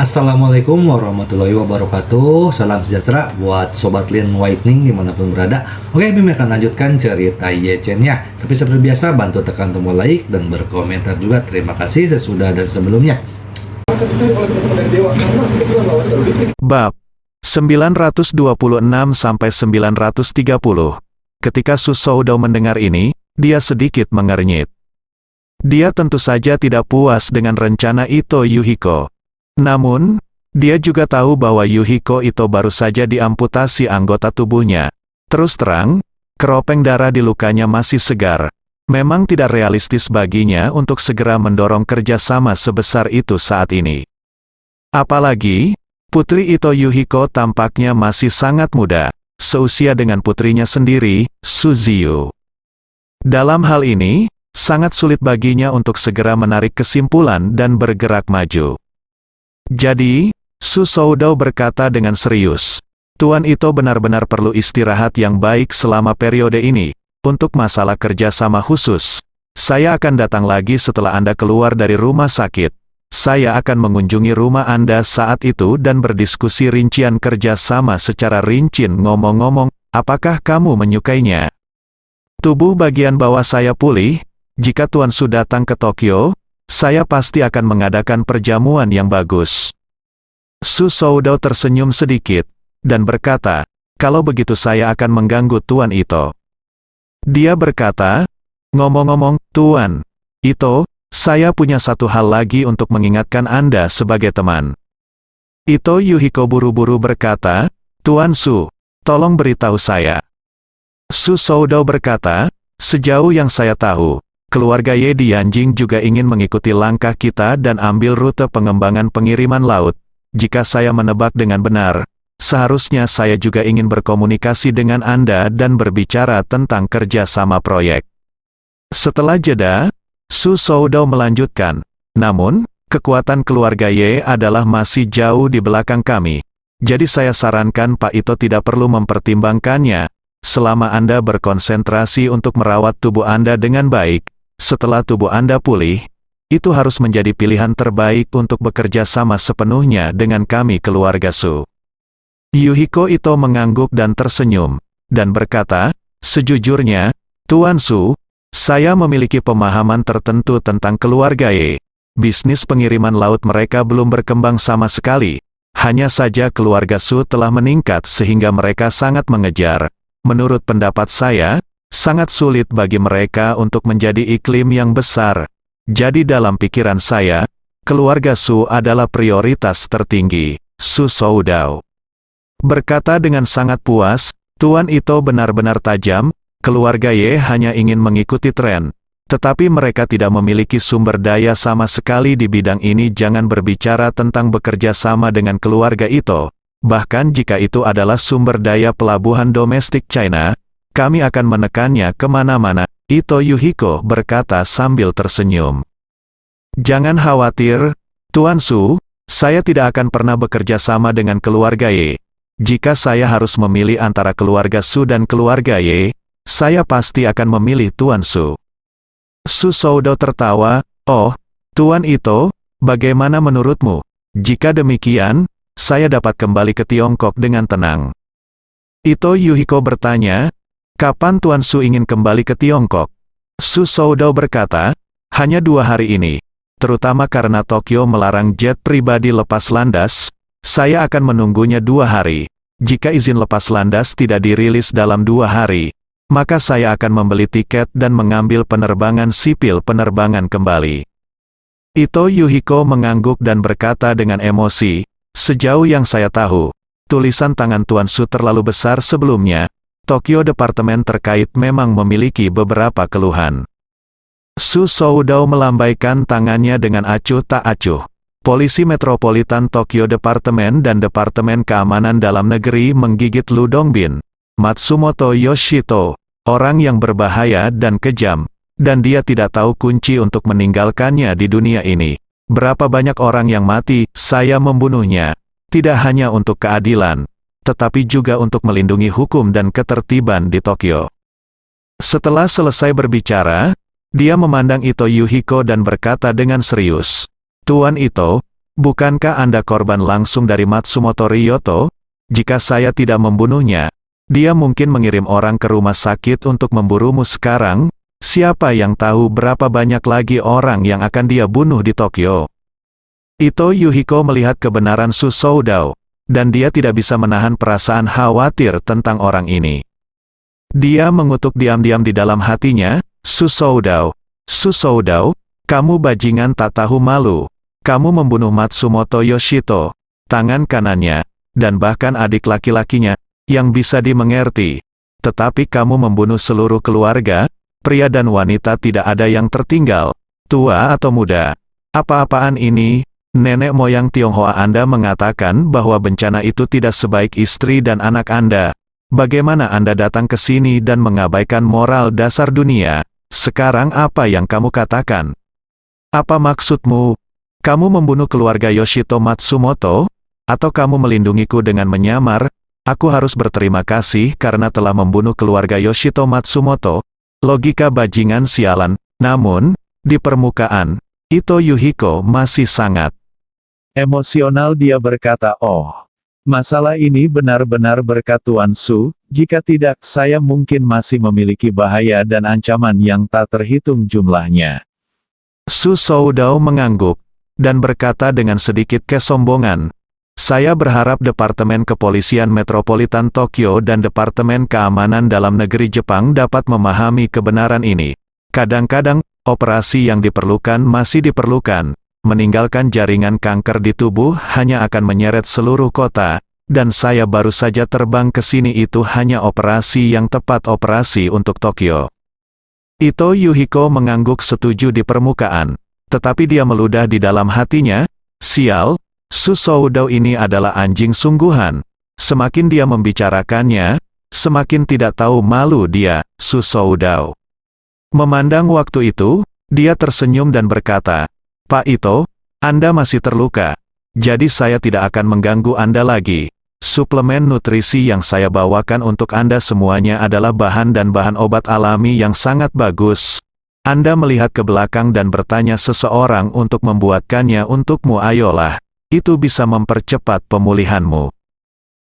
Assalamualaikum warahmatullahi wabarakatuh. Salam sejahtera buat Sobat Lin Whitening dimanapun berada. Oke, Bim akan lanjutkan cerita Yechen-nya. Tapi seperti biasa, bantu tekan tombol like dan berkomentar juga. Terima kasih sesudah dan sebelumnya. Bab 926-930. Ketika Su Soudao mendengar ini, dia sedikit mengernyit. Dia tentu saja tidak puas dengan rencana Ito Yuhiko. Namun, dia juga tahu bahwa Yuhiko Ito baru saja diamputasi anggota tubuhnya. Terus terang, keropeng darah di lukanya masih segar. Memang tidak realistis baginya untuk segera mendorong kerjasama sebesar itu saat ini. Apalagi, Putri Ito Yuhiko tampaknya masih sangat muda, seusia dengan putrinya sendiri, Su Ziyu. Dalam hal ini, sangat sulit baginya untuk segera menarik kesimpulan dan bergerak maju. Jadi, Su Soudao berkata dengan serius, Tuan Ito benar-benar perlu istirahat yang baik selama periode ini. Untuk masalah kerjasama khusus, saya akan datang lagi setelah Anda keluar dari rumah sakit. Saya akan mengunjungi rumah Anda saat itu dan berdiskusi rincian kerjasama secara rinci. Ngomong-ngomong, apakah kamu menyukainya? Tubuh bagian bawah saya pulih. Jika Tuan Su datang ke Tokyo, saya pasti akan mengadakan perjamuan yang bagus. Su Soudao tersenyum sedikit, dan berkata, kalau begitu saya akan mengganggu Tuan Ito. Dia berkata, ngomong-ngomong, Tuan Ito, saya punya satu hal lagi untuk mengingatkan Anda sebagai teman. Ito Yuhiko buru-buru berkata, Tuan Su, tolong beritahu saya. Su Soudao berkata, sejauh yang saya tahu, keluarga Ye di Yanjing juga ingin mengikuti langkah kita dan ambil rute pengembangan pengiriman laut. Jika saya menebak dengan benar, seharusnya saya juga ingin berkomunikasi dengan Anda dan berbicara tentang kerjasama proyek. Setelah jeda, Su Soudao melanjutkan, namun, kekuatan keluarga Ye adalah masih jauh di belakang kami. Jadi saya sarankan Pak Ito tidak perlu mempertimbangkannya. Selama Anda berkonsentrasi untuk merawat tubuh Anda dengan baik, setelah tubuh Anda pulih, itu harus menjadi pilihan terbaik untuk bekerja sama sepenuhnya dengan kami keluarga Su. Yuhiko Ito mengangguk dan tersenyum, dan berkata, sejujurnya, Tuan Su, saya memiliki pemahaman tertentu tentang keluarga Ye. Bisnis pengiriman laut mereka belum berkembang sama sekali. Hanya saja keluarga Su telah meningkat sehingga mereka sangat mengejar. Menurut pendapat saya, sangat sulit bagi mereka untuk menjadi iklim yang besar. Jadi dalam pikiran saya, keluarga Su adalah prioritas tertinggi. Su Soudao berkata dengan sangat puas, Tuan Ito benar-benar tajam. Keluarga Ye hanya ingin mengikuti tren. Tetapi mereka tidak memiliki sumber daya sama sekali di bidang ini. Jangan berbicara tentang bekerja sama dengan keluarga Ito. Bahkan jika itu adalah sumber daya pelabuhan domestik China, kami akan menekannya kemana-mana, Ito Yuhiko berkata sambil tersenyum. Jangan khawatir, Tuan Su, saya tidak akan pernah bekerja sama dengan keluarga Ye. Jika saya harus memilih antara keluarga Su dan keluarga Ye, saya pasti akan memilih Tuan Su. Su Soudao tertawa, oh, Tuan Ito, bagaimana menurutmu? Jika demikian, saya dapat kembali ke Tiongkok dengan tenang. Ito Yuhiko bertanya, kapan Tuan Su ingin kembali ke Tiongkok? Su Soudao berkata, hanya 2 hari ini. Terutama karena Tokyo melarang jet pribadi lepas landas, saya akan menunggunya 2 hari. Jika izin lepas landas tidak dirilis dalam 2 hari, maka saya akan membeli tiket dan mengambil penerbangan sipil penerbangan kembali. Ito Yuhiko mengangguk dan berkata dengan emosi, sejauh yang saya tahu, tulisan tangan Tuan Su terlalu besar sebelumnya. Tokyo Departemen terkait memang memiliki beberapa keluhan. Su Soudao melambaikan tangannya dengan acuh tak acuh. Polisi Metropolitan Tokyo Departemen dan Departemen Keamanan Dalam Negeri menggigit Lu Dongbin, Matsumoto Yoshito, orang yang berbahaya dan kejam, dan dia tidak tahu kunci untuk meninggalkannya di dunia ini. Berapa banyak orang yang mati, saya membunuhnya. Tidak hanya untuk keadilan, tetapi juga untuk melindungi hukum dan ketertiban di Tokyo. Setelah selesai berbicara, dia memandang Ito Yuhiko dan berkata dengan serius, Tuan Ito, bukankah Anda korban langsung dari Matsumoto Ryoto? Jika saya tidak membunuhnya, dia mungkin mengirim orang ke rumah sakit untuk memburumu sekarang. Siapa yang tahu berapa banyak lagi orang yang akan dia bunuh di Tokyo. Ito Yuhiko melihat kebenaran Su Soudao, dan dia tidak bisa menahan perasaan khawatir tentang orang ini. Dia mengutuk diam-diam di dalam hatinya, Su Soudao, kamu bajingan tak tahu malu. Kamu membunuh Matsumoto Yoshito, tangan kanannya, dan bahkan adik laki-lakinya, yang bisa dimengerti. Tetapi kamu membunuh seluruh keluarga, pria dan wanita tidak ada yang tertinggal, tua atau muda. Apa-apaan ini? Nenek moyang Tionghoa Anda mengatakan bahwa bencana itu tidak sebaik istri dan anak Anda. Bagaimana Anda datang ke sini dan mengabaikan moral dasar dunia? Sekarang apa yang kamu katakan? Apa maksudmu? Kamu membunuh keluarga Yoshito Matsumoto? Atau kamu melindungiku dengan menyamar? Aku harus berterima kasih karena telah membunuh keluarga Yoshito Matsumoto. Logika bajingan sialan. Namun, di permukaan, Ito Yuhiko masih sangat emosional. Dia berkata, "Oh, masalah ini benar-benar berkat Tuan Su, jika tidak, saya mungkin masih memiliki bahaya dan ancaman yang tak terhitung jumlahnya." Su Soudao mengangguk, dan berkata dengan sedikit kesombongan, "Saya berharap Departemen Kepolisian Metropolitan Tokyo dan Departemen Keamanan Dalam Negeri Jepang dapat memahami kebenaran ini. Kadang-kadang, operasi yang diperlukan masih diperlukan. Meninggalkan jaringan kanker di tubuh hanya akan menyeret seluruh kota, dan saya baru saja terbang ke sini. Itu hanya operasi yang tepat, operasi untuk Tokyo." Ito Yuhiko mengangguk setuju di permukaan, tetapi dia meludah di dalam hatinya, "Sial, Su Soudao ini adalah anjing sungguhan. Semakin dia membicarakannya, semakin tidak tahu malu dia." Su Soudao memandang waktu itu, dia tersenyum dan berkata, "Pak Ito, Anda masih terluka. Jadi saya tidak akan mengganggu Anda lagi. Suplemen nutrisi yang saya bawakan untuk Anda semuanya adalah bahan dan bahan obat alami yang sangat bagus. Anda melihat ke belakang dan bertanya seseorang untuk membuatkannya untukmu. Ayolah, itu bisa mempercepat pemulihanmu."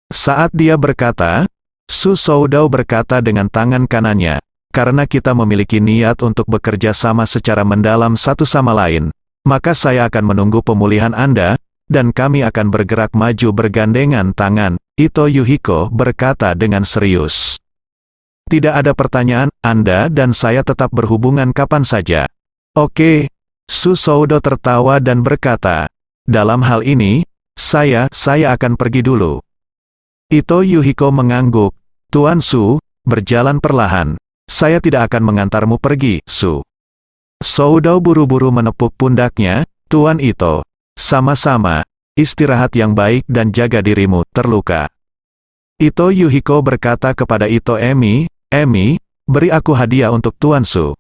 Saat dia berkata, Su Soudao berkata dengan tangan kanannya, "Karena kita memiliki niat untuk bekerja sama secara mendalam satu sama lain, maka saya akan menunggu pemulihan Anda, dan kami akan bergerak maju bergandengan tangan." Ito Yuhiko berkata dengan serius, "Tidak ada pertanyaan, Anda dan saya tetap berhubungan kapan saja." "Oke." Su Soudao tertawa dan berkata, "Dalam hal ini, saya akan pergi dulu." Ito Yuhiko mengangguk, "Tuan Su, berjalan perlahan. Saya tidak akan mengantarmu pergi, Su." Soudao buru-buru menepuk pundaknya, "Tuan Ito, sama-sama, istirahat yang baik dan jaga dirimu, terluka." Ito Yuhiko berkata kepada Ito Emi, beri aku hadiah untuk Tuan Su."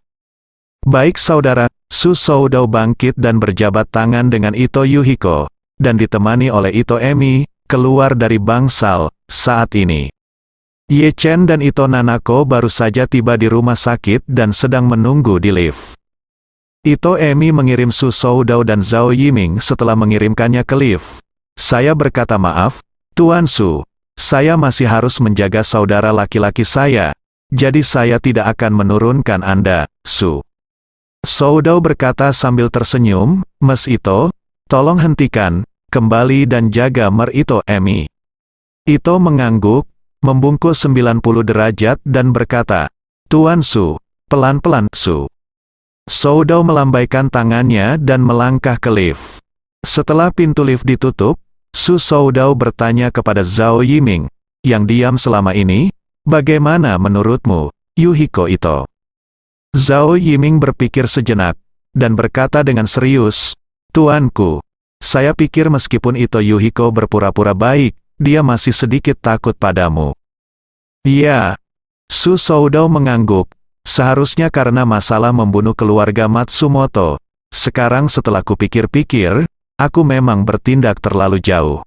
"Baik saudara." Su Soudao bangkit dan berjabat tangan dengan Ito Yuhiko, dan ditemani oleh Ito Emi, keluar dari bangsal. Saat ini, Ye Chen dan Ito Nanako baru saja tiba di rumah sakit dan sedang menunggu di lift. Ito Emi mengirim Su Soudao dan Zhao Yiming setelah mengirimkannya ke lift. "Saya berkata maaf, Tuan Su. Saya masih harus menjaga saudara laki-laki saya. Jadi saya tidak akan menurunkan Anda, Su." Soudao berkata sambil tersenyum, "Mas Ito, tolong hentikan, kembali dan jaga Mer Ito Emi." Ito mengangguk, membungkuk 90 derajat dan berkata, "Tuan Su, pelan-pelan, Su." Soudao melambaikan tangannya dan melangkah ke lift. Setelah pintu lift ditutup, Su Soudao bertanya kepada Zhao Yiming, yang diam selama ini, "Bagaimana menurutmu, Yuhiko Ito?" Zhao Yiming berpikir sejenak, dan berkata dengan serius, "Tuanku, saya pikir meskipun Ito Yuhiko berpura-pura baik, dia masih sedikit takut padamu." "Ya." Su Soudao mengangguk, "Seharusnya karena masalah membunuh keluarga Matsumoto. Sekarang setelah kupikir-pikir, aku memang bertindak terlalu jauh."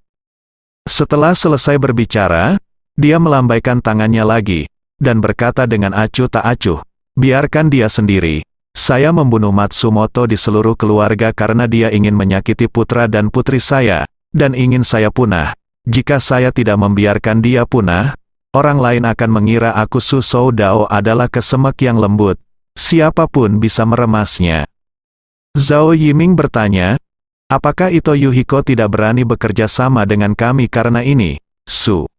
Setelah selesai berbicara, dia melambaikan tangannya lagi, dan berkata dengan acuh tak acuh, "Biarkan dia sendiri. saya membunuh Matsumoto di seluruh keluarga karena dia ingin menyakiti putra dan putri saya, dan ingin saya punah. Jika saya tidak membiarkan dia punah, orang lain akan mengira aku Susou Dao adalah kesemek yang lembut. Siapapun bisa meremasnya. Zhao Yiming bertanya, apakah Ito Yuhiko tidak berani bekerja sama dengan kami karena ini, Su?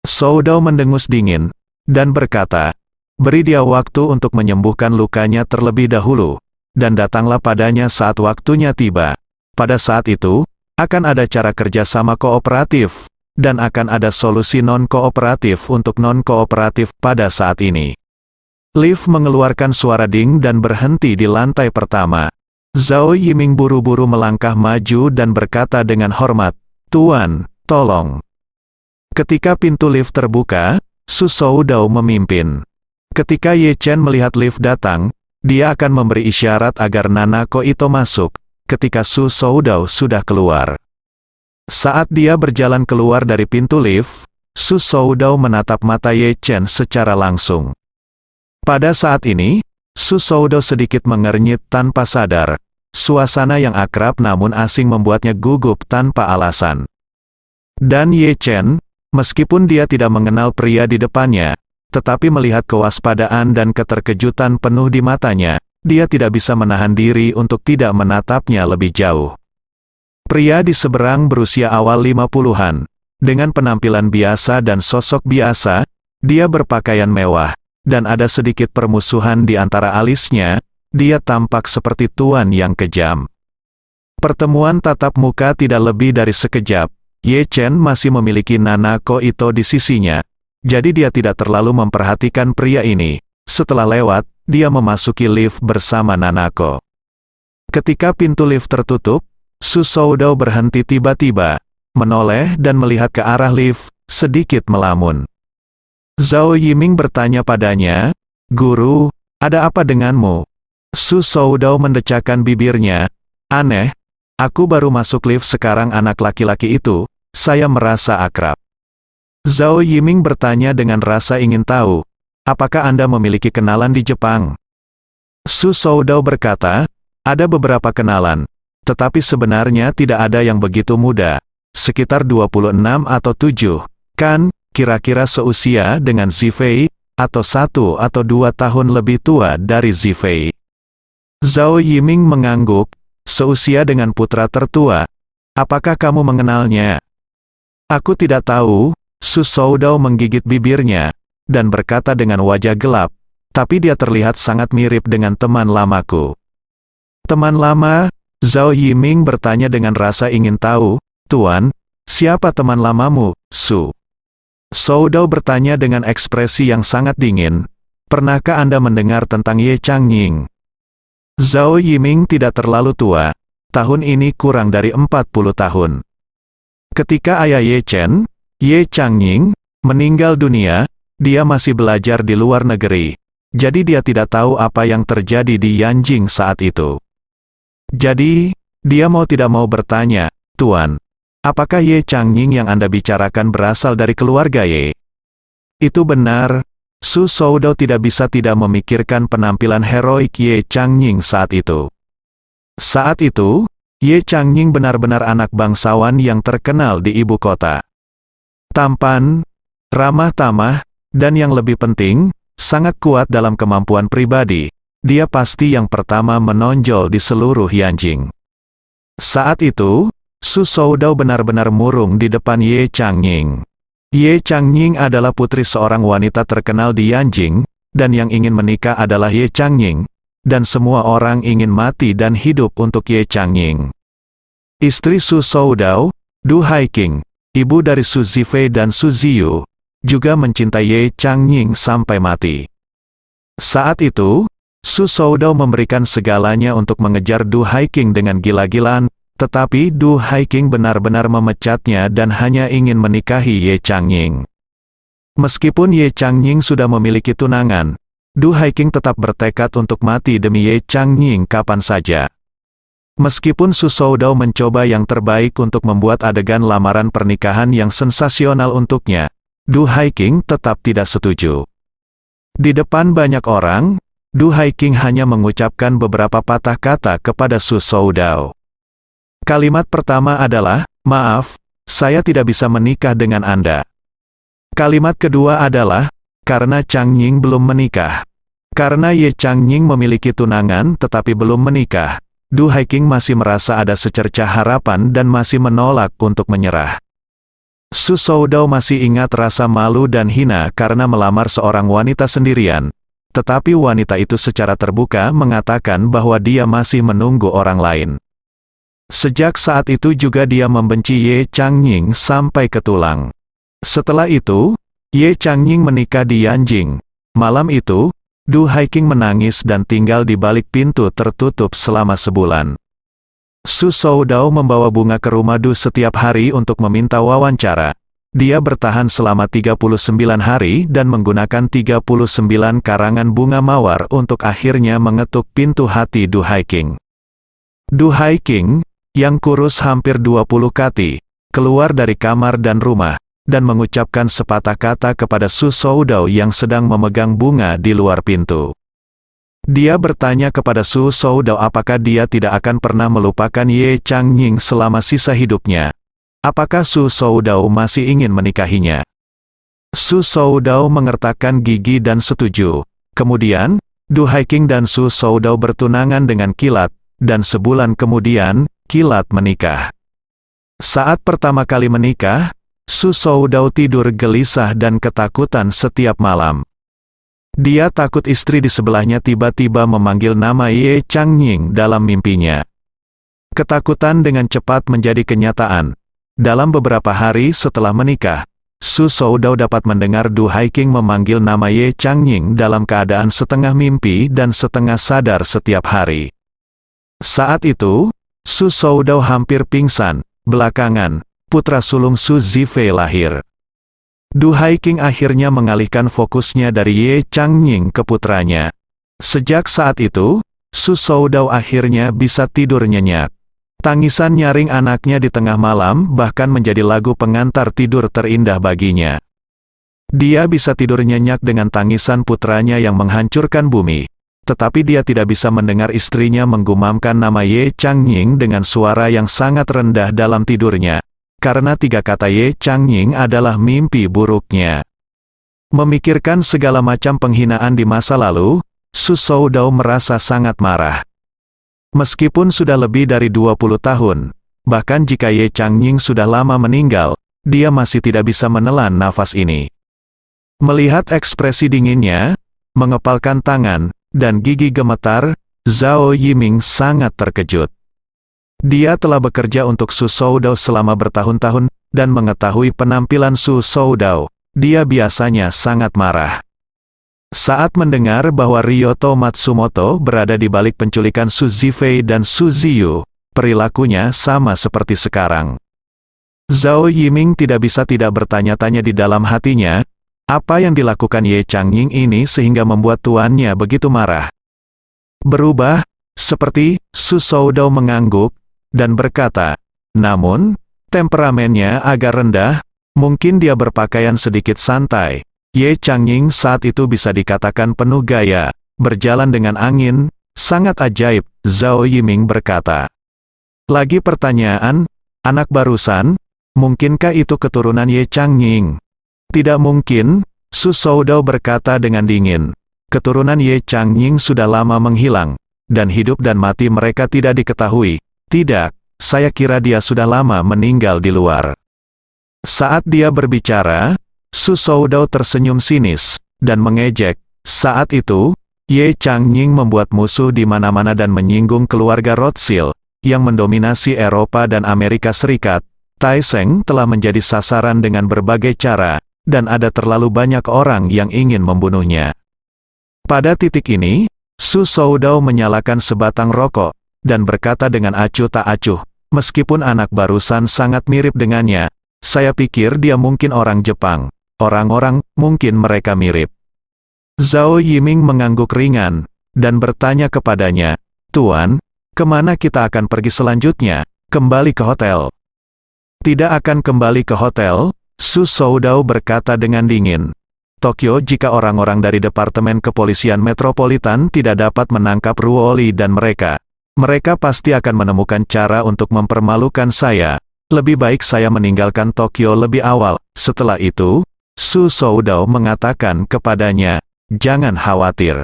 Zhao Dao mendengus dingin, dan berkata, beri dia waktu untuk menyembuhkan lukanya terlebih dahulu, dan datanglah padanya saat waktunya tiba. Pada saat itu, akan ada cara kerja sama kooperatif, dan akan ada solusi non-kooperatif untuk non-kooperatif pada saat ini. Lift mengeluarkan suara ding dan berhenti di lantai pertama. Zhao Yiming buru-buru melangkah maju dan berkata dengan hormat, Tuan, tolong. Ketika pintu lift terbuka, Susou Dao memimpin. Ketika Ye Chen melihat lift datang, dia akan memberi isyarat agar Nanako Ito masuk, ketika Susou Dao sudah keluar. Saat dia berjalan keluar dari pintu lift, Susou Dao menatap mata Ye Chen secara langsung. Pada saat ini, Susou Dao sedikit mengernyit tanpa sadar. Suasana yang akrab namun asing membuatnya gugup tanpa alasan. Dan Ye Chen, meskipun dia tidak mengenal pria di depannya, tetapi melihat kewaspadaan dan keterkejutan penuh di matanya, dia tidak bisa menahan diri untuk tidak menatapnya lebih jauh. Pria di seberang berusia awal 50-an, dengan penampilan biasa dan sosok biasa, dia berpakaian mewah, dan ada sedikit permusuhan di antara alisnya, dia tampak seperti tuan yang kejam. Pertemuan tatap muka tidak lebih dari sekejap. Ye Chen masih memiliki Nanako Ito di sisinya, jadi dia tidak terlalu memperhatikan pria ini. Setelah lewat, dia memasuki lift bersama Nanako. Ketika pintu lift tertutup, Susou Dao berhenti tiba-tiba, menoleh dan melihat ke arah lift, sedikit melamun. Zhao Yiming bertanya padanya, Guru, ada apa denganmu? Susou Dao mendecakkan bibirnya, aneh, aku baru masuk lift sekarang anak laki-laki itu, saya merasa akrab. Zhao Yiming bertanya dengan rasa ingin tahu, apakah Anda memiliki kenalan di Jepang? Susou Dao berkata, ada beberapa kenalan, tetapi sebenarnya tidak ada yang begitu muda, sekitar 26 atau 7, kan, kira-kira seusia dengan Zifei, atau 1 atau 2 tahun lebih tua dari Zifei. Zhao Yiming mengangguk, seusia dengan putra tertua. Apakah kamu mengenalnya? Aku tidak tahu, Susou Dao menggigit bibirnya, dan berkata dengan wajah gelap, tapi dia terlihat sangat mirip dengan teman lamaku. Teman lama? Zhao Yiming bertanya dengan rasa ingin tahu, Tuan, siapa teman lamamu, Su? Susou Dao bertanya dengan ekspresi yang sangat dingin, pernahkah Anda mendengar tentang Ye Changying? Zhao Yiming tidak terlalu tua, tahun ini kurang dari 40 tahun. Ketika ayah Ye Chen, Ye Changying, meninggal dunia, dia masih belajar di luar negeri, jadi dia tidak tahu apa yang terjadi di Yanjing saat itu. Jadi, dia mau tidak mau bertanya, Tuan, apakah Ye Changying yang Anda bicarakan berasal dari keluarga Ye? Itu benar. Susou Dao tidak bisa tidak memikirkan penampilan heroik Ye Changying saat itu. Saat itu, Ye Changying benar-benar anak bangsawan yang terkenal di ibu kota. Tampan, ramah tamah, dan yang lebih penting, sangat kuat dalam kemampuan pribadi. Dia pasti yang pertama menonjol di seluruh Yanjing. Saat itu, Susou Dao benar-benar murung di depan Ye Changying. Ye Changying adalah putri seorang wanita terkenal di Yanjing, dan yang ingin menikah adalah Ye Changying, dan semua orang ingin mati dan hidup untuk Ye Changying. Istri Susou Dao, Du Haiking, ibu dari Su Zifei dan Su Ziyu, juga mencintai Ye Changying sampai mati. Saat itu, Susou Dao memberikan segalanya untuk mengejar Du Haiking dengan gila-gilaan, tetapi Du Haiking benar-benar memecatnya dan hanya ingin menikahi Ye Changying. Meskipun Ye Changying sudah memiliki tunangan, Du Haiking tetap bertekad untuk mati demi Ye Changying kapan saja. Meskipun Susou Dao mencoba yang terbaik untuk membuat adegan lamaran pernikahan yang sensasional untuknya, Du Haiking tetap tidak setuju. Di depan banyak orang, Du Haiking hanya mengucapkan beberapa patah kata kepada Su Soudao. Kalimat pertama adalah, "Maaf, saya tidak bisa menikah dengan Anda." Kalimat kedua adalah, "Karena Chang Ying belum menikah." Karena Ye Chang Ying memiliki tunangan tetapi belum menikah, Du Haiking masih merasa ada secercah harapan dan masih menolak untuk menyerah. Su Soudao masih ingat rasa malu dan hina karena melamar seorang wanita sendirian, tetapi wanita itu secara terbuka mengatakan bahwa dia masih menunggu orang lain. Sejak saat itu juga dia membenci Ye Chang Ying sampai ke tulang. Setelah itu, Ye Chang Ying menikah di Yanjing. Malam itu, Du Haiking menangis dan tinggal di balik pintu tertutup selama sebulan. Su Soudao membawa bunga ke rumah Du setiap hari untuk meminta wawancara. Dia bertahan selama 39 hari dan menggunakan 39 karangan bunga mawar untuk akhirnya mengetuk pintu hati Du Haiking. Du Haiking, yang kurus hampir 20 kati, keluar dari kamar dan rumah, dan mengucapkan sepatah kata kepada Su Soudao yang sedang memegang bunga di luar pintu. Dia bertanya kepada Su Soudao apakah dia tidak akan pernah melupakan Ye Chang Ying selama sisa hidupnya. Apakah Su Soudao masih ingin menikahinya? Su Soudao mengertakkan gigi dan setuju. Kemudian, Du Haiking dan Su Soudao bertunangan dengan Kilat, dan sebulan kemudian, Kilat menikah. Saat pertama kali menikah, Su Soudao tidur gelisah dan ketakutan setiap malam. Dia takut istri di sebelahnya tiba-tiba memanggil nama Ye Chang Ying dalam mimpinya. Ketakutan dengan cepat menjadi kenyataan. Dalam beberapa hari setelah menikah, Su Soudao dapat mendengar Du Haiking memanggil nama Ye Chang Ying dalam keadaan setengah mimpi dan setengah sadar setiap hari. Saat itu, Su Soudao hampir pingsan. Belakangan, putra sulung Su Zifei lahir. Du Haiking akhirnya mengalihkan fokusnya dari Ye Chang Ying ke putranya. Sejak saat itu, Su Soudao akhirnya bisa tidur nyenyak. Tangisan nyaring anaknya di tengah malam bahkan menjadi lagu pengantar tidur terindah baginya. Dia bisa tidur nyenyak dengan tangisan putranya yang menghancurkan bumi. Tetapi dia tidak bisa mendengar istrinya menggumamkan nama Ye Chang Ying dengan suara yang sangat rendah dalam tidurnya. Karena 3 kata Ye Chang Ying adalah mimpi buruknya. Memikirkan segala macam penghinaan di masa lalu, Su Soudao merasa sangat marah. Meskipun sudah lebih dari 20 tahun, bahkan jika Ye Chang Ying sudah lama meninggal, dia masih tidak bisa menelan nafas ini. Melihat ekspresi dinginnya, mengepalkan tangan, dan gigi gemetar, Zhao Yiming sangat terkejut. Dia telah bekerja untuk Su Soudao selama bertahun-tahun, dan mengetahui penampilan Su Soudao, dia biasanya sangat marah. Saat mendengar bahwa Ryoto Matsumoto berada di balik penculikan Su Zifei dan Su Ziyu, perilakunya sama seperti sekarang. Zhao Yiming tidak bisa tidak bertanya-tanya di dalam hatinya, apa yang dilakukan Ye Chang Ying ini sehingga membuat tuannya begitu marah. Berubah, seperti, Su Soudao mengangguk, dan berkata, namun, temperamennya agak rendah, mungkin dia berpakaian sedikit santai. Ye Chang Ying saat itu bisa dikatakan penuh gaya, berjalan dengan angin, sangat ajaib, Zhao Yiming berkata. Lagi pertanyaan, anak barusan, mungkinkah itu keturunan Ye Chang Ying? Tidak mungkin, Su Soudao berkata dengan dingin. Keturunan Ye Chang Ying sudah lama menghilang, dan hidup dan mati mereka tidak diketahui. Tidak, saya kira dia sudah lama meninggal di luar. Saat dia berbicara, Su Soudao tersenyum sinis, dan mengejek. Saat itu, Ye Chang Ying membuat musuh di mana-mana dan menyinggung keluarga Rothschild, yang mendominasi Eropa dan Amerika Serikat. Tai Seng telah menjadi sasaran dengan berbagai cara, dan ada terlalu banyak orang yang ingin membunuhnya. Pada titik ini, Su Soudao menyalakan sebatang rokok, dan berkata dengan acuh tak acuh, meskipun anak barusan sangat mirip dengannya, saya pikir dia mungkin orang Jepang, orang-orang, mungkin mereka mirip. Zhao Yiming mengangguk ringan, dan bertanya kepadanya, Tuan, kemana kita akan pergi selanjutnya? Kembali ke hotel. Tidak akan kembali ke hotel, Su Soudao berkata dengan dingin. Tokyo jika orang-orang dari Departemen Kepolisian Metropolitan tidak dapat menangkap Ruoli dan mereka pasti akan menemukan cara untuk mempermalukan saya. Lebih baik saya meninggalkan Tokyo lebih awal." Setelah itu, Su Soudao mengatakan kepadanya, "Jangan khawatir.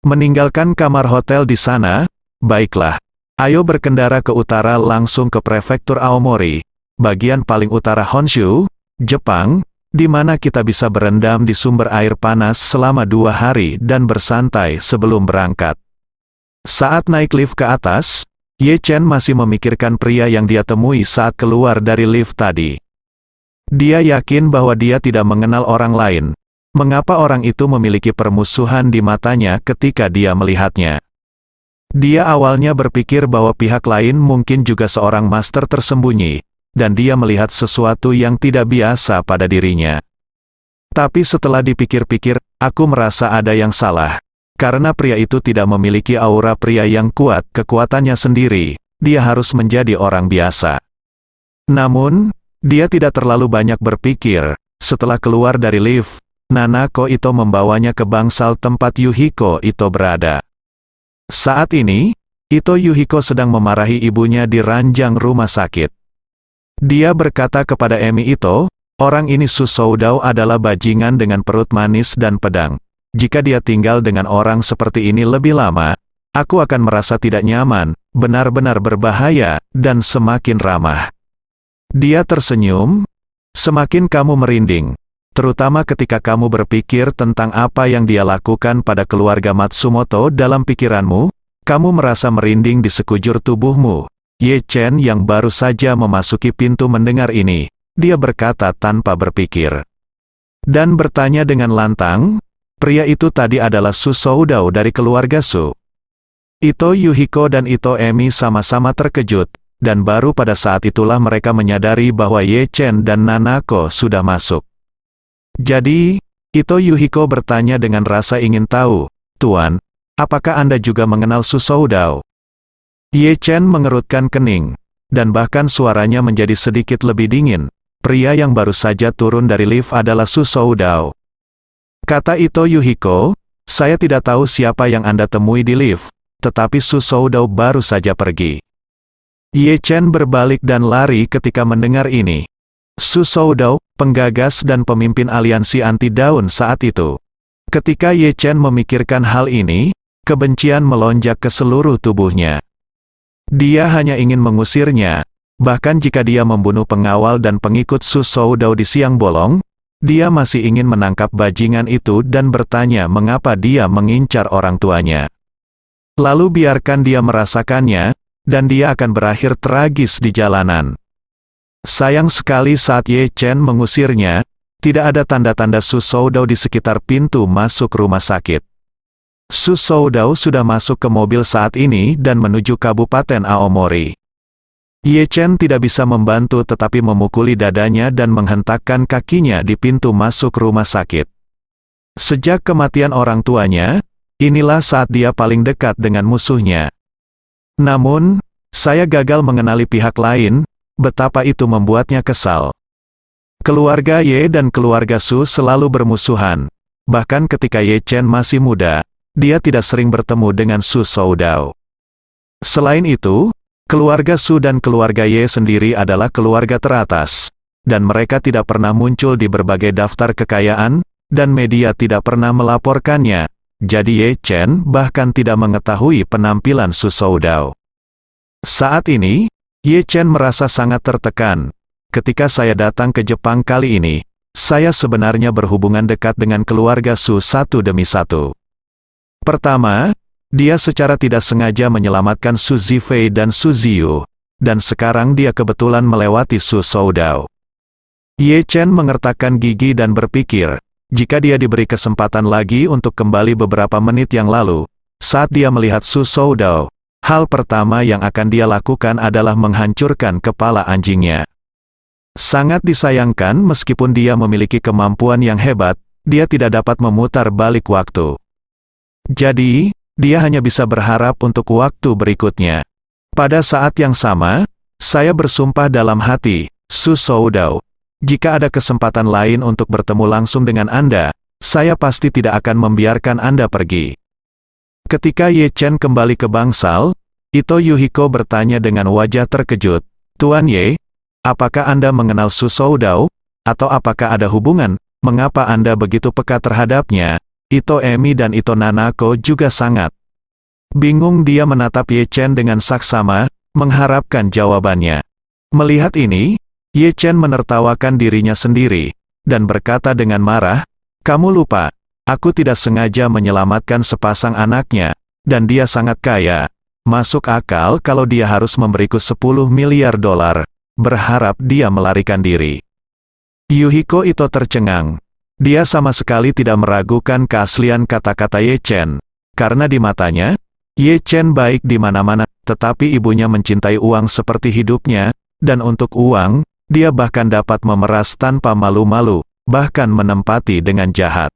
Meninggalkan kamar hotel di sana? Baiklah. Ayo berkendara ke utara langsung ke prefektur Aomori, bagian paling utara Honshu, Jepang, di mana kita bisa berendam di sumber air panas selama 2 hari dan bersantai sebelum berangkat." Saat naik lift ke atas, Ye Chen masih memikirkan pria yang dia temui saat keluar dari lift tadi. Dia yakin bahwa dia tidak mengenal orang lain. Mengapa orang itu memiliki permusuhan di matanya ketika dia melihatnya? Dia awalnya berpikir bahwa pihak lain mungkin juga seorang master tersembunyi, dan dia melihat sesuatu yang tidak biasa pada dirinya. Tapi setelah dipikir-pikir, aku merasa ada yang salah. Karena pria itu tidak memiliki aura pria yang kuat, kekuatannya sendiri, dia harus menjadi orang biasa. Namun, dia tidak terlalu banyak berpikir. Setelah keluar dari lift, Nanako Ito membawanya ke bangsal tempat Yuhiko Ito berada. Saat ini, Ito Yuhiko sedang memarahi ibunya di ranjang rumah sakit. Dia berkata kepada Emi Ito, "Orang ini Su Soudao adalah bajingan dengan perut manis dan pedang. Jika dia tinggal dengan orang seperti ini lebih lama, aku akan merasa tidak nyaman, benar-benar berbahaya, dan semakin ramah." Dia tersenyum, "Semakin kamu merinding, terutama ketika kamu berpikir tentang apa yang dia lakukan pada keluarga Matsumoto dalam pikiranmu, kamu merasa merinding di sekujur tubuhmu." Ye Chen yang baru saja memasuki pintu mendengar ini, dia berkata tanpa berpikir. Dan bertanya dengan lantang, "Pria itu tadi adalah Su Soudao dari keluarga Su?" Ito Yuhiko dan Ito Emi sama-sama terkejut, dan baru pada saat itulah mereka menyadari bahwa Ye Chen dan Nanako sudah masuk. Jadi, Ito Yuhiko bertanya dengan rasa ingin tahu, "Tuan, apakah Anda juga mengenal Su Soudao?" Ye Chen mengerutkan kening, dan bahkan suaranya menjadi sedikit lebih dingin. "Pria yang baru saja turun dari lift adalah Su Soudao," kata Ito Yuhiko. "Saya tidak tahu siapa yang Anda temui di lift, tetapi Su Soudao baru saja pergi." Ye Chen berbalik dan lari ketika mendengar ini. Su Soudao, penggagas dan pemimpin aliansi anti-daun saat itu. Ketika Ye Chen memikirkan hal ini, kebencian melonjak ke seluruh tubuhnya. Dia hanya ingin mengusirnya, bahkan jika dia membunuh pengawal dan pengikut Su Soudao di siang bolong, dia masih ingin menangkap bajingan itu dan bertanya mengapa dia mengincar orang tuanya. Lalu biarkan dia merasakannya, dan dia akan berakhir tragis di jalanan. Sayang sekali saat Ye Chen mengusirnya, tidak ada tanda-tanda Su Soudao di sekitar pintu masuk rumah sakit. Su Soudao sudah masuk ke mobil saat ini dan menuju Kabupaten Aomori. Ye Chen tidak bisa membantu tetapi memukuli dadanya dan menghentakkan kakinya di pintu masuk rumah sakit. Sejak kematian orang tuanya, inilah saat dia paling dekat dengan musuhnya. Namun, saya gagal mengenali pihak lain, betapa itu membuatnya kesal. Keluarga Ye dan keluarga Su selalu bermusuhan. Bahkan ketika Ye Chen masih muda, dia tidak sering bertemu dengan Su Soudao. Selain itu, keluarga Su dan keluarga Ye sendiri adalah keluarga teratas, dan mereka tidak pernah muncul di berbagai daftar kekayaan, dan media tidak pernah melaporkannya. Jadi Ye Chen bahkan tidak mengetahui penampilan Su Soudao. Saat ini, Ye Chen merasa sangat tertekan. Ketika saya datang ke Jepang kali ini, saya sebenarnya berhubungan dekat dengan keluarga Su satu demi satu. Pertama, dia secara tidak sengaja menyelamatkan Su Zifei dan Su Ziyu, dan sekarang dia kebetulan melewati Su Soudao. Ye Chen mengertakkan gigi dan berpikir, jika dia diberi kesempatan lagi untuk kembali beberapa menit yang lalu, saat dia melihat Su Soudao, hal pertama yang akan dia lakukan adalah menghancurkan kepala anjingnya. Sangat disayangkan meskipun dia memiliki kemampuan yang hebat, dia tidak dapat memutar balik waktu. Jadi, dia hanya bisa berharap untuk waktu berikutnya. Pada saat yang sama, saya bersumpah dalam hati, Su Soudao, jika ada kesempatan lain untuk bertemu langsung dengan Anda, saya pasti tidak akan membiarkan Anda pergi. Ketika Ye Chen kembali ke bangsal, Ito Yuhiko bertanya dengan wajah terkejut, Tuan Ye, apakah Anda mengenal Su Soudao? Atau apakah ada hubungan? Mengapa Anda begitu peka terhadapnya? Ito Emi dan Ito Nanako juga sangat bingung. Dia menatap Ye Chen dengan saksama, mengharapkan jawabannya. Melihat ini, Ye Chen menertawakan dirinya sendiri, dan berkata dengan marah, kamu lupa, aku tidak sengaja menyelamatkan sepasang anaknya, dan dia sangat kaya. Masuk akal kalau dia harus memberiku 10 miliar dolar, berharap dia melarikan diri. Yuhiko Ito tercengang. Dia sama sekali tidak meragukan keaslian kata-kata Ye Chen, karena di matanya, Ye Chen baik di mana-mana, tetapi ibunya mencintai uang seperti hidupnya, dan untuk uang, dia bahkan dapat memeras tanpa malu-malu, bahkan menempati dengan jahat.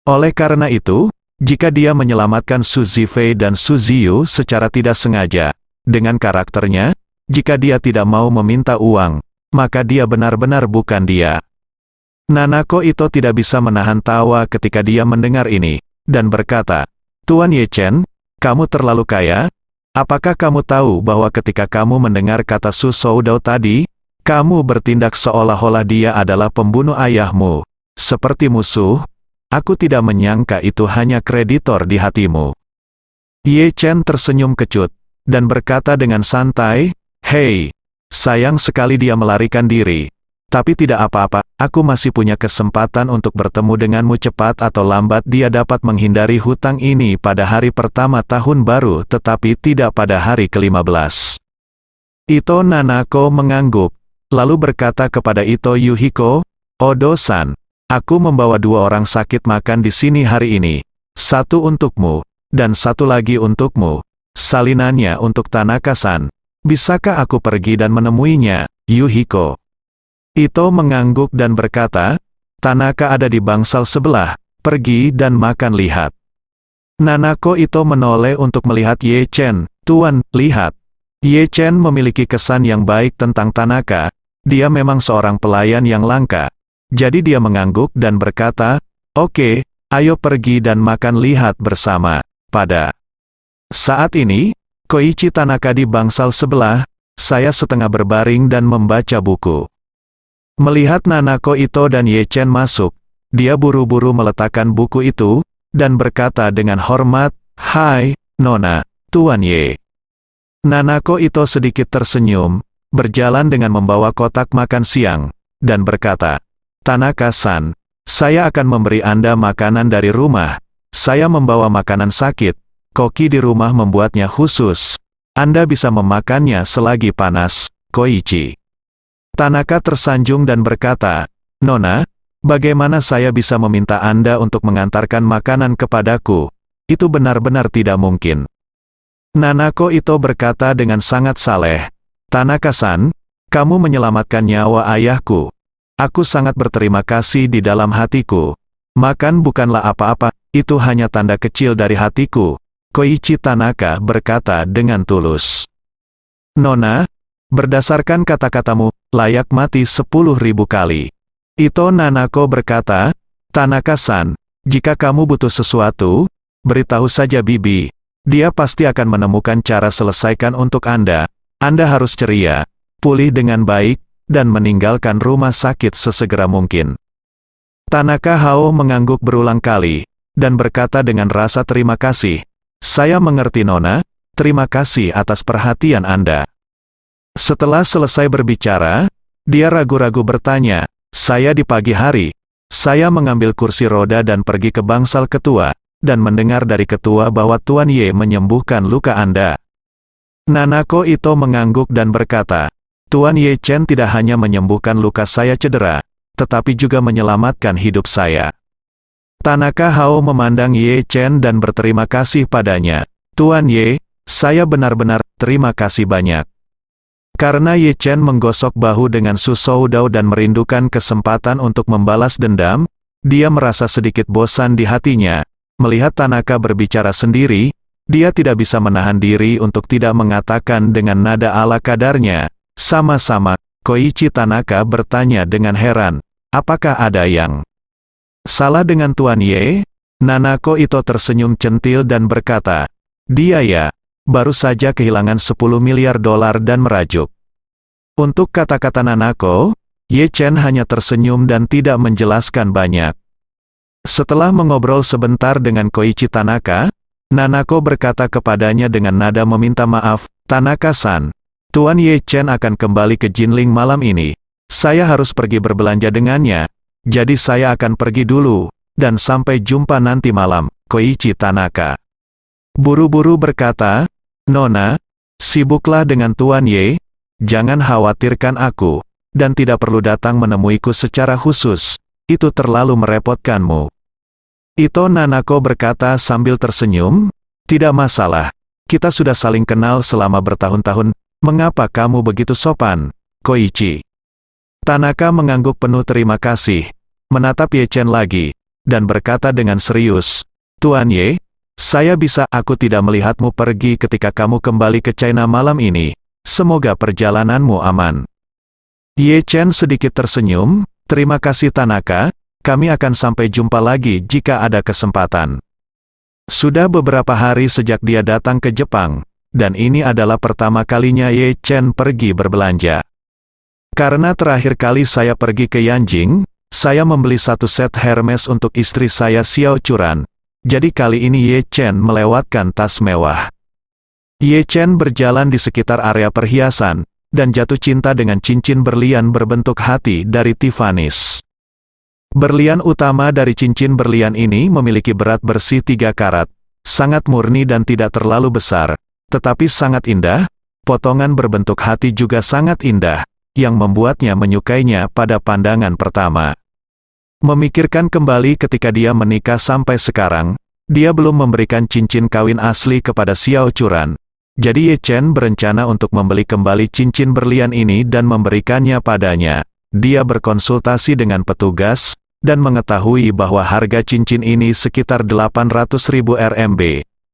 Oleh karena itu, jika dia menyelamatkan Su Zifei dan Su Ziyu secara tidak sengaja, dengan karakternya, jika dia tidak mau meminta uang, maka dia benar-benar bukan dia. Nanako Ito tidak bisa menahan tawa ketika dia mendengar ini, dan berkata, Tuan Ye Chen, kamu terlalu kaya? Apakah kamu tahu bahwa ketika kamu mendengar kata Su Soudao tadi, kamu bertindak seolah-olah dia adalah pembunuh ayahmu, seperti musuh? Aku tidak menyangka itu hanya kreditor di hatimu. Ye Chen tersenyum kecut, dan berkata dengan santai, hei, sayang sekali dia melarikan diri. Tapi tidak apa-apa, aku masih punya kesempatan untuk bertemu denganmu. Cepat atau lambat dia dapat menghindari hutang ini pada hari pertama tahun baru, tetapi tidak pada hari ke-15. Ito Nanako mengangguk, lalu berkata kepada Ito Yuhiko, Odo-san, aku membawa 2 orang sakit makan di sini hari ini. 1 untukmu, dan 1 lagi untukmu. Salinannya untuk Tanaka-san. Bisakah aku pergi dan menemuinya, Yuhiko? Ito mengangguk dan berkata, Tanaka ada di bangsal sebelah, pergi dan makan lihat. Nanako Ito menoleh untuk melihat Ye Chen, Tuan, lihat. Ye Chen memiliki kesan yang baik tentang Tanaka, dia memang seorang pelayan yang langka. Jadi dia mengangguk dan berkata, oke, ayo pergi dan makan lihat bersama. Pada saat ini, Koichi Tanaka di bangsal sebelah, saya setengah berbaring dan membaca buku. Melihat Nanako Ito dan Ye Chen masuk, dia buru-buru meletakkan buku itu, dan berkata dengan hormat, hai, Nona, Tuan Ye. Nanako Ito sedikit tersenyum, berjalan dengan membawa kotak makan siang, dan berkata, Tanaka-san, saya akan memberi Anda makanan dari rumah. Saya membawa makanan sakit, koki di rumah membuatnya khusus. Anda bisa memakannya selagi panas, Koichi. Tanaka tersanjung dan berkata, Nona, bagaimana saya bisa meminta Anda untuk mengantarkan makanan kepadaku? Itu benar-benar tidak mungkin. Nanako Ito berkata dengan sangat saleh, Tanaka-san, kamu menyelamatkan nyawa ayahku. Aku sangat berterima kasih di dalam hatiku. Makan bukanlah apa-apa, itu hanya tanda kecil dari hatiku. Koichi Tanaka berkata dengan tulus. Nona, berdasarkan kata-katamu, layak mati 10.000 kali. Ito Nanako berkata, Tanaka-san, jika kamu butuh sesuatu, beritahu saja Bibi. Dia pasti akan menemukan cara selesaikan untuk Anda. Anda harus ceria, pulih dengan baik, dan meninggalkan rumah sakit sesegera mungkin. Tanaka Hao mengangguk berulang kali, dan berkata dengan rasa terima kasih. Saya mengerti Nona, terima kasih atas perhatian Anda. Setelah selesai berbicara, dia ragu-ragu bertanya, saya di pagi hari, saya mengambil kursi roda dan pergi ke bangsal ketua, dan mendengar dari ketua bahwa Tuan Ye menyembuhkan luka Anda. Nanako Ito mengangguk dan berkata, Tuan Ye Chen tidak hanya menyembuhkan luka saya cedera, tetapi juga menyelamatkan hidup saya. Tanaka Hao memandang Ye Chen dan berterima kasih padanya. Tuan Ye, saya benar-benar terima kasih banyak. Karena Ye Chen menggosok bahu dengan Su Soudao dan merindukan kesempatan untuk membalas dendam, dia merasa sedikit bosan di hatinya. Melihat Tanaka berbicara sendiri, dia tidak bisa menahan diri untuk tidak mengatakan dengan nada ala kadarnya, sama-sama. Koichi Tanaka bertanya dengan heran, apakah ada yang Salah dengan Tuan Ye? Nanako Ito tersenyum centil dan berkata, dia ya, baru saja kehilangan 10 miliar dolar dan merajuk. Untuk kata-kata Nanako, Ye Chen hanya tersenyum dan tidak menjelaskan banyak. Setelah mengobrol sebentar dengan Koichi Tanaka, Nanako berkata kepadanya dengan nada meminta maaf, Tanaka-san, Tuan Ye Chen akan kembali ke Jinling malam ini. Saya harus pergi berbelanja dengannya, jadi saya akan pergi dulu, dan sampai jumpa nanti malam, Koichi Tanaka. Buru-buru berkata, Nona, sibuklah dengan Tuan Ye, jangan khawatirkan aku, dan tidak perlu datang menemuiku secara khusus, itu terlalu merepotkanmu. Ito Nanako berkata sambil tersenyum, tidak masalah, kita sudah saling kenal selama bertahun-tahun, mengapa kamu begitu sopan, Koichi? Tanaka mengangguk penuh terima kasih, menatap Ye Chen lagi, dan berkata dengan serius, Tuan Ye, aku tidak melihatmu pergi ketika kamu kembali ke China malam ini, semoga perjalananmu aman. Ye Chen sedikit tersenyum, terima kasih Tanaka, kami akan sampai jumpa lagi jika ada kesempatan. Sudah beberapa hari sejak dia datang ke Jepang, dan ini adalah pertama kalinya Ye Chen pergi berbelanja. Karena terakhir kali saya pergi ke Yanjing, saya membeli satu set Hermes untuk istri saya Xiao Churan, jadi kali ini Ye Chen melewatkan tas mewah. Ye Chen berjalan di sekitar area perhiasan, dan jatuh cinta dengan cincin berlian berbentuk hati dari Tiffany's. Berlian utama dari cincin berlian ini memiliki berat bersih 3 karat, sangat murni dan tidak terlalu besar, tetapi sangat indah, potongan berbentuk hati juga sangat indah, yang membuatnya menyukainya pada pandangan pertama. Memikirkan kembali ketika dia menikah sampai sekarang, dia belum memberikan cincin kawin asli kepada Xiao Churan, jadi Ye Chen berencana untuk membeli kembali cincin berlian ini dan memberikannya padanya. Dia berkonsultasi dengan petugas, dan mengetahui bahwa harga cincin ini sekitar 800.000 RMB,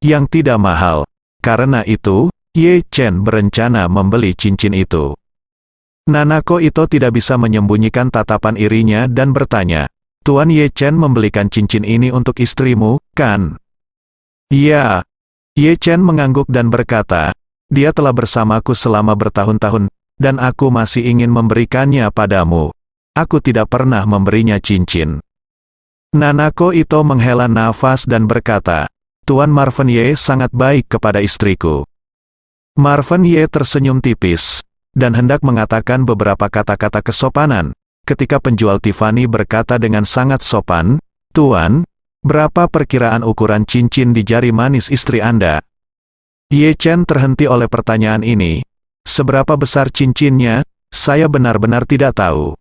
yang tidak mahal. Karena itu, Ye Chen berencana membeli cincin itu. Nanako Ito tidak bisa menyembunyikan tatapan irinya dan bertanya, Tuan Ye Chen membelikan cincin ini untuk istrimu, kan? Ya. Ye Chen mengangguk dan berkata, dia telah bersamaku selama bertahun-tahun, dan aku masih ingin memberikannya padamu. Aku tidak pernah memberinya cincin. Nanako Ito menghela nafas dan berkata, Tuan Marvin Ye sangat baik kepada istriku. Marvin Ye tersenyum tipis, dan hendak mengatakan beberapa kata-kata kesopanan, ketika penjual Tiffany berkata dengan sangat sopan, Tuan, berapa perkiraan ukuran cincin di jari manis istri Anda? Ye Chen terhenti oleh pertanyaan ini. Seberapa besar cincinnya? Saya benar-benar tidak tahu.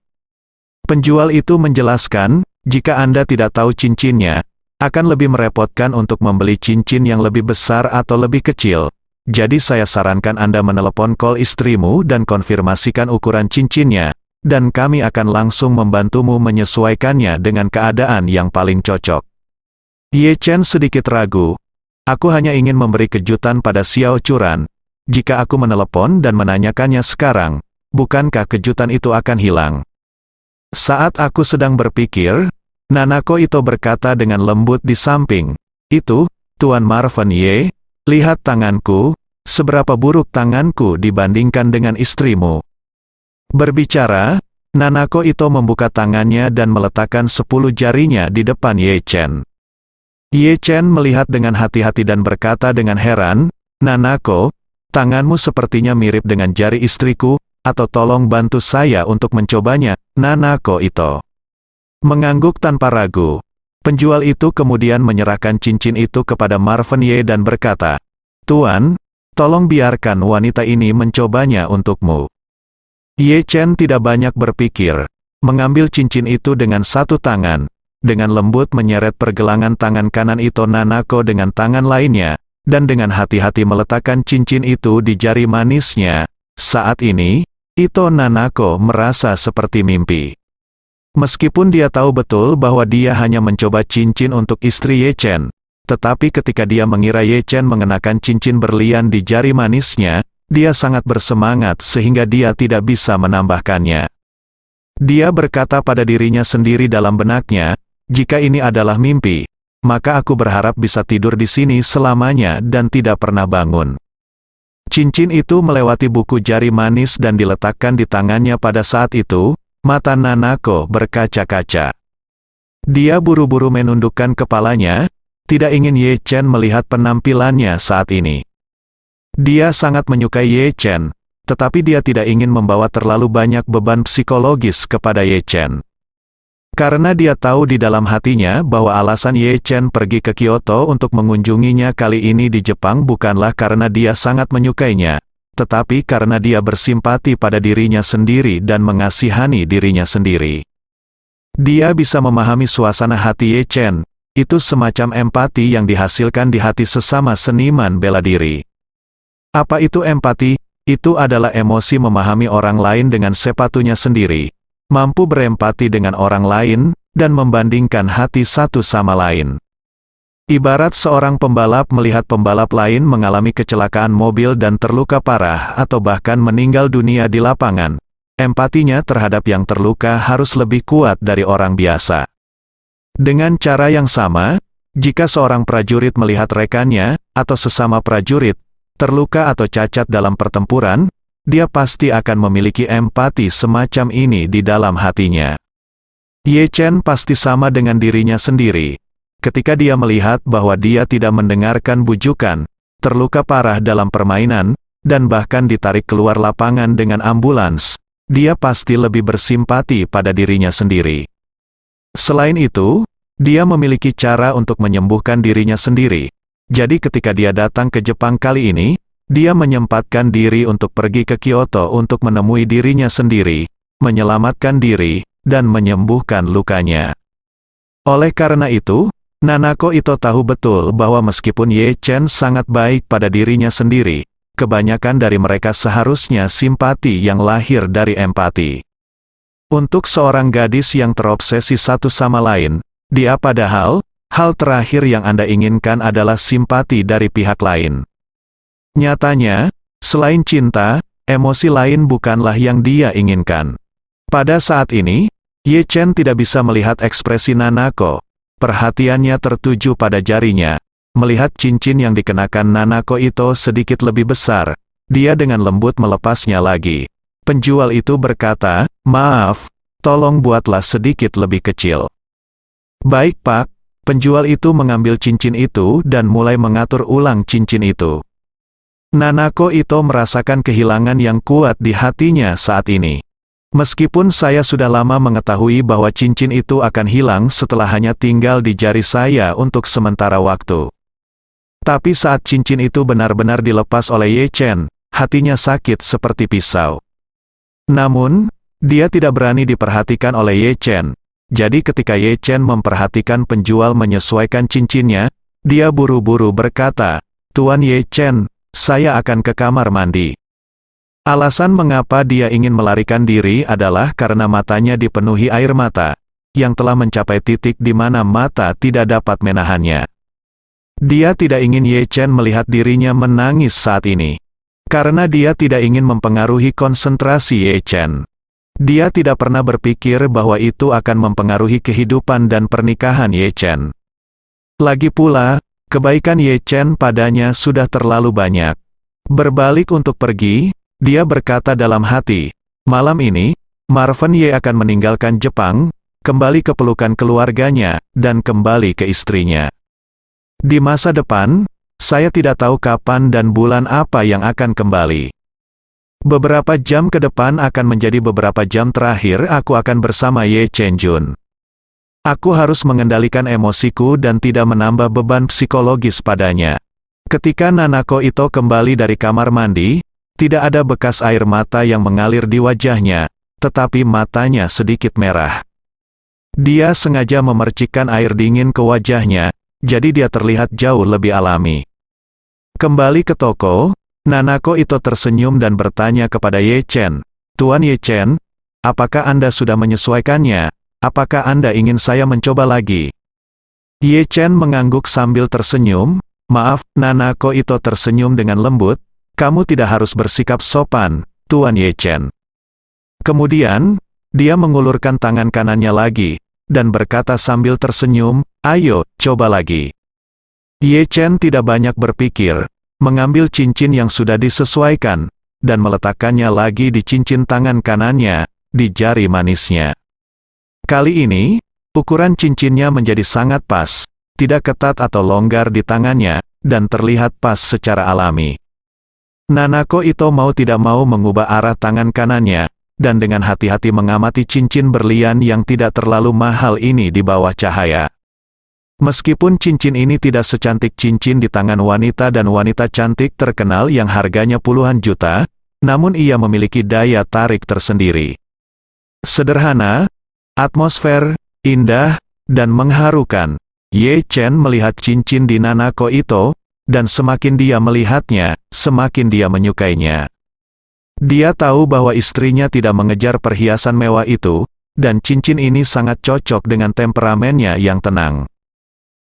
Penjual itu menjelaskan, jika Anda tidak tahu cincinnya, akan lebih merepotkan untuk membeli cincin yang lebih besar atau lebih kecil. Jadi saya sarankan Anda menelepon call istrimu dan konfirmasikan ukuran cincinnya, dan kami akan langsung membantumu menyesuaikannya dengan keadaan yang paling cocok. Ye Chen sedikit ragu. Aku hanya ingin memberi kejutan pada Xiao Churan. Jika aku menelepon dan menanyakannya sekarang, bukankah kejutan itu akan hilang? Saat aku sedang berpikir, Nanako Ito berkata dengan lembut di samping, itu, Tuan Marvin Ye, lihat tanganku, seberapa buruk tanganku dibandingkan dengan istrimu. Berbicara, Nanako Ito membuka tangannya dan meletakkan 10 jarinya di depan Ye Chen. Ye Chen melihat dengan hati-hati dan berkata dengan heran, Nanako, tanganmu sepertinya mirip dengan jari istriku, atau tolong bantu saya untuk mencobanya, Nanako Ito. Mengangguk tanpa ragu, penjual itu kemudian menyerahkan cincin itu kepada Marvin Ye dan berkata, Tuan, tolong biarkan wanita ini mencobanya untukmu. Ye Chen tidak banyak berpikir, mengambil cincin itu dengan satu tangan, dengan lembut menyeret pergelangan tangan kanan Ito Nanako dengan tangan lainnya, dan dengan hati-hati meletakkan cincin itu di jari manisnya. Saat ini, Ito Nanako merasa seperti mimpi. Meskipun dia tahu betul bahwa dia hanya mencoba cincin untuk istri Ye Chen, tetapi ketika dia mengira Ye Chen mengenakan cincin berlian di jari manisnya, dia sangat bersemangat sehingga dia tidak bisa menambahkannya. Dia berkata pada dirinya sendiri dalam benaknya, jika ini adalah mimpi, maka aku berharap bisa tidur di sini selamanya dan tidak pernah bangun. Cincin itu melewati buku jari manis dan diletakkan di tangannya pada saat itu, mata Nanako berkaca-kaca. Dia buru-buru menundukkan kepalanya, tidak ingin Ye Chen melihat penampilannya saat ini. Dia sangat menyukai Ye Chen, tetapi dia tidak ingin membawa terlalu banyak beban psikologis kepada Ye Chen. Karena dia tahu di dalam hatinya bahwa alasan Ye Chen pergi ke Kyoto untuk mengunjunginya kali ini di Jepang bukanlah karena dia sangat menyukainya, tetapi karena dia bersimpati pada dirinya sendiri dan mengasihani dirinya sendiri. Dia bisa memahami suasana hati Ye Chen, itu semacam empati yang dihasilkan di hati sesama seniman bela diri. Apa itu empati? Itu adalah emosi memahami orang lain dengan sepatunya sendiri, mampu berempati dengan orang lain, dan membandingkan hati satu sama lain. Ibarat seorang pembalap melihat pembalap lain mengalami kecelakaan mobil dan terluka parah atau bahkan meninggal dunia di lapangan, empatinya terhadap yang terluka harus lebih kuat dari orang biasa. Dengan cara yang sama, jika seorang prajurit melihat rekannya, atau sesama prajurit, terluka atau cacat dalam pertempuran, dia pasti akan memiliki empati semacam ini di dalam hatinya. Ye Chen pasti sama dengan dirinya sendiri. Ketika dia melihat bahwa dia tidak mendengarkan bujukan, terluka parah dalam permainan, dan bahkan ditarik keluar lapangan dengan ambulans, dia pasti lebih bersimpati pada dirinya sendiri. Selain itu, dia memiliki cara untuk menyembuhkan dirinya sendiri. Jadi ketika dia datang ke Jepang kali ini, dia menyempatkan diri untuk pergi ke Kyoto untuk menemui dirinya sendiri, menyelamatkan diri, dan menyembuhkan lukanya. Oleh karena itu, Nanako Ito tahu betul bahwa meskipun Ye Chen sangat baik pada dirinya sendiri, kebanyakan dari mereka seharusnya simpati yang lahir dari empati. Untuk seorang gadis yang terobsesi satu sama lain, dia padahal, hal terakhir yang Anda inginkan adalah simpati dari pihak lain. Nyatanya, selain cinta, emosi lain bukanlah yang dia inginkan. Pada saat ini, Ye Chen tidak bisa melihat ekspresi Nanako. Perhatiannya tertuju pada jarinya. Melihat cincin yang dikenakan Nanako Ito sedikit lebih besar, dia dengan lembut melepasnya lagi. Penjual itu berkata, "Maaf, tolong buatlah sedikit lebih kecil." "Baik Pak." Penjual itu mengambil cincin itu dan mulai mengatur ulang cincin itu. Nanako Ito merasakan kehilangan yang kuat di hatinya saat ini. Meskipun saya sudah lama mengetahui bahwa cincin itu akan hilang setelah hanya tinggal di jari saya untuk sementara waktu. Tapi saat cincin itu benar-benar dilepas oleh Ye Chen, hatinya sakit seperti pisau. Namun, dia tidak berani diperhatikan oleh Ye Chen. Jadi ketika Ye Chen memperhatikan penjual menyesuaikan cincinnya, dia buru-buru berkata, "Tuan Ye Chen, saya akan ke kamar mandi." Alasan mengapa dia ingin melarikan diri adalah karena matanya dipenuhi air mata, yang telah mencapai titik di mana mata tidak dapat menahannya. Dia tidak ingin Ye Chen melihat dirinya menangis saat ini. Karena dia tidak ingin mempengaruhi konsentrasi Ye Chen. Dia tidak pernah berpikir bahwa itu akan mempengaruhi kehidupan dan pernikahan Ye Chen. Lagi pula, kebaikan Ye Chen padanya sudah terlalu banyak. Berbalik untuk pergi, dia berkata dalam hati, "Malam ini, Marvin Ye akan meninggalkan Jepang, kembali ke pelukan keluarganya, dan kembali ke istrinya. Di masa depan, saya tidak tahu kapan dan bulan apa yang akan kembali. Beberapa jam ke depan akan menjadi beberapa jam terakhir aku akan bersama Ye Chen Jun. Aku harus mengendalikan emosiku dan tidak menambah beban psikologis padanya." Ketika Nanako Ito kembali dari kamar mandi, tidak ada bekas air mata yang mengalir di wajahnya, tetapi matanya sedikit merah. Dia sengaja memercikkan air dingin ke wajahnya, jadi dia terlihat jauh lebih alami. Kembali ke toko, Nanako Ito tersenyum dan bertanya kepada Ye Chen, "Tuan Ye Chen, apakah Anda sudah menyesuaikannya? Apakah Anda ingin saya mencoba lagi?" Ye Chen mengangguk sambil tersenyum. "Maaf," Nanako Ito tersenyum dengan lembut, "kamu tidak harus bersikap sopan, Tuan Ye Chen." Kemudian, dia mengulurkan tangan kanannya lagi, dan berkata sambil tersenyum, "Ayo, coba lagi." Ye Chen tidak banyak berpikir, mengambil cincin yang sudah disesuaikan, dan meletakkannya lagi di cincin tangan kanannya, di jari manisnya. Kali ini, ukuran cincinnya menjadi sangat pas, tidak ketat atau longgar di tangannya, dan terlihat pas secara alami. Nanako Ito mau tidak mau mengubah arah tangan kanannya, dan dengan hati-hati mengamati cincin berlian yang tidak terlalu mahal ini di bawah cahaya. Meskipun cincin ini tidak secantik cincin di tangan wanita dan wanita cantik terkenal yang harganya puluhan juta, namun ia memiliki daya tarik tersendiri. Sederhana, atmosfer, indah, dan mengharukan. Ye Chen melihat cincin di Nanako Ito, dan semakin dia melihatnya, semakin dia menyukainya. Dia tahu bahwa istrinya tidak mengejar perhiasan mewah itu, dan cincin ini sangat cocok dengan temperamennya yang tenang.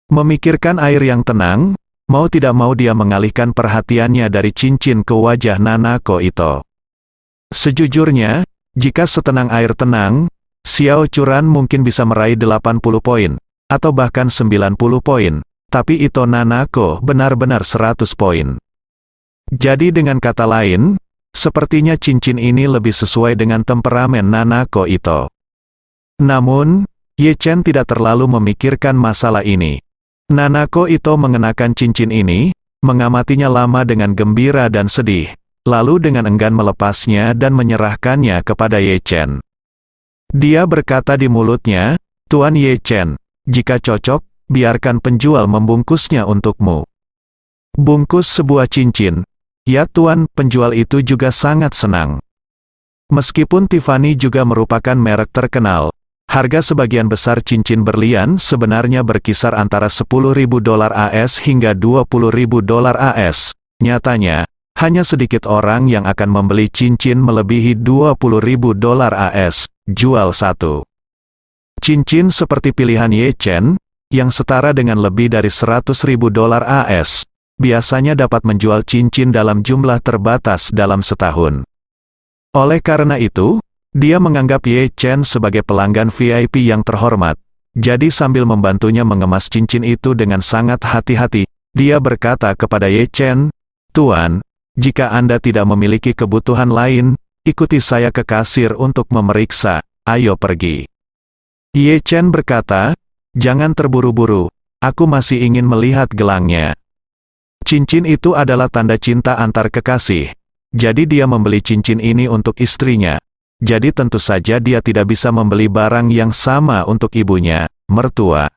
Memikirkan air yang tenang, mau tidak mau dia mengalihkan perhatiannya dari cincin ke wajah Nanako Ito. Sejujurnya, jika setenang air tenang, Xiao Churan mungkin bisa meraih 80 poin, atau bahkan 90 poin, tapi Ito Nanako benar-benar 100 poin. Jadi dengan kata lain, sepertinya cincin ini lebih sesuai dengan temperamen Nanako Ito. Namun, Ye Chen tidak terlalu memikirkan masalah ini. Nanako Ito mengenakan cincin ini, mengamatinya lama dengan gembira dan sedih, lalu dengan enggan melepasnya dan menyerahkannya kepada Ye Chen. Dia berkata di mulutnya, "Tuan Ye Chen, jika cocok, biarkan penjual membungkusnya untukmu." Bungkus sebuah cincin. Ya Tuan, penjual itu juga sangat senang. Meskipun Tiffany juga merupakan merek terkenal, harga sebagian besar cincin berlian sebenarnya berkisar antara $10.000 AS hingga $20.000 AS. Nyatanya, hanya sedikit orang yang akan membeli cincin melebihi $20.000 AS, jual satu. Cincin seperti pilihan Ye Chen, yang setara dengan lebih dari $100.000 AS, biasanya dapat menjual cincin dalam jumlah terbatas dalam setahun. Oleh karena itu, dia menganggap Ye Chen sebagai pelanggan VIP yang terhormat. Jadi sambil membantunya mengemas cincin itu dengan sangat hati-hati, dia berkata kepada Ye Chen, "Tuan, jika Anda tidak memiliki kebutuhan lain, ikuti saya ke kasir untuk memeriksa, ayo pergi." Ye Chen berkata, "Jangan terburu-buru, aku masih ingin melihat gelangnya." Cincin itu adalah tanda cinta antar kekasih. Jadi dia membeli cincin ini untuk istrinya. Jadi tentu saja dia tidak bisa membeli barang yang sama untuk ibunya, mertua.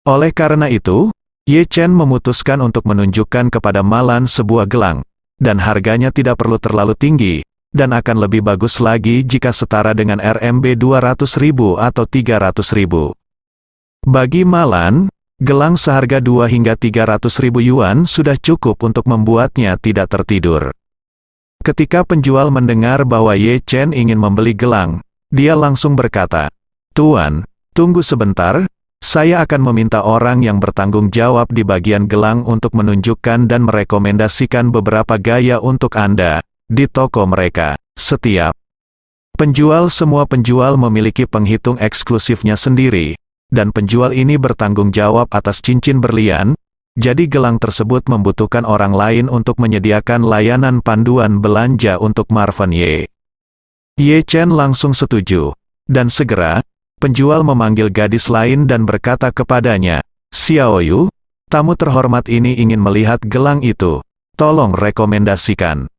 Oleh karena itu, Ye Chen memutuskan untuk menunjukkan kepada Malan sebuah gelang, dan harganya tidak perlu terlalu tinggi, dan akan lebih bagus lagi jika setara dengan RMB 200.000 atau 300.000. Bagi Malan, gelang seharga 2 hingga 300.000 yuan sudah cukup untuk membuatnya tidak tertidur. Ketika penjual mendengar bahwa Ye Chen ingin membeli gelang, dia langsung berkata, "Tuan, tunggu sebentar, saya akan meminta orang yang bertanggung jawab di bagian gelang untuk menunjukkan dan merekomendasikan beberapa gaya untuk Anda, di toko mereka, setiap." Semua penjual memiliki penghitung eksklusifnya sendiri, dan penjual ini bertanggung jawab atas cincin berlian, jadi gelang tersebut membutuhkan orang lain untuk menyediakan layanan panduan belanja untuk Marvin Ye. Ye Chen langsung setuju, dan segera, penjual memanggil gadis lain dan berkata kepadanya, "Xiao Yu, tamu terhormat ini ingin melihat gelang itu, tolong rekomendasikan."